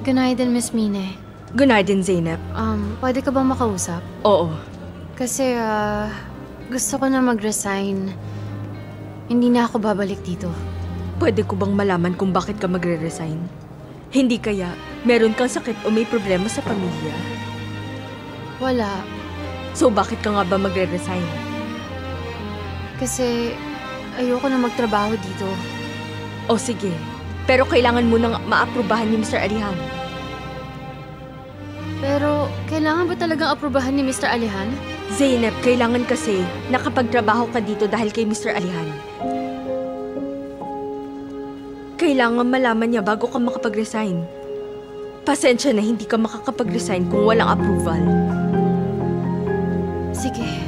Good night din, Miss Mine. Good night din, Zeynep. Pwede ka bang makausap? Oo. Kasi, gusto ko na mag-resign. Hindi na ako babalik dito. Pwede ko bang malaman kung bakit ka magre-resign? Hindi kaya meron kang sakit o may problema sa pamilya? Wala. So bakit ka nga ba magre-resign? Kasi ayoko na magtrabaho dito. O sige, pero kailangan mo nang maaprubahan ni Mr. Alihan. Pero kailangan ba talagang aprubahan ni Mr. Alihan? Zeynep, kailangan kasi nakapagtrabaho ka dito dahil kay Mr. Alihan. Kailangan malaman niya bago ka makapag-resign. Pasensya na hindi ka makakapag-resign kung walang approval. Sige.